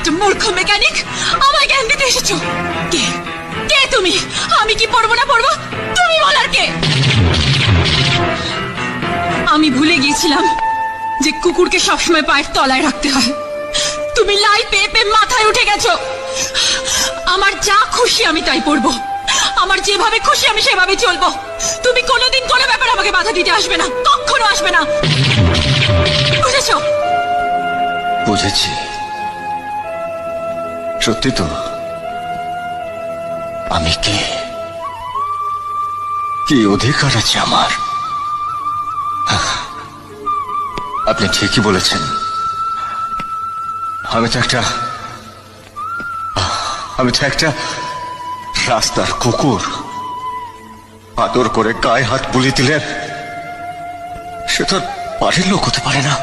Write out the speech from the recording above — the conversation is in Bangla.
একটা মূর্খ মেকানিক আমায় জ্ঞান দিতে এসেছো। কে কে তুমি? আমি কি পড়বো না পড়বো তুমি বলার কে? আমি ভুলে গিয়েছিলাম যে কুকুরকে সবসময় পায়ের তলায় রাখতে হয়। তুমি লাই পেয়ে পেয়ে মাথায় উঠে গেছো। আমার যা খুশি আমি তাই পড়বো, আমার যেভাবে খুশি আমি সেভাবে চলবো। তুমি কোনোদিন কোনো ব্যাপারে আমাকে বাধা দিতে আসবে না, কখনো আসবে না, বুঝেছো? বুঝেছি। সত্যি তো আমি কে, কি অধিকার আছে আমার? আপনি ঠিকই বলেছেন। আমি তো একটা রাস্তার কুকুর। আদর করে গায়ে হাত বুলিয়ে দিলে সে তো বাড়ির লোক হতে পারে না।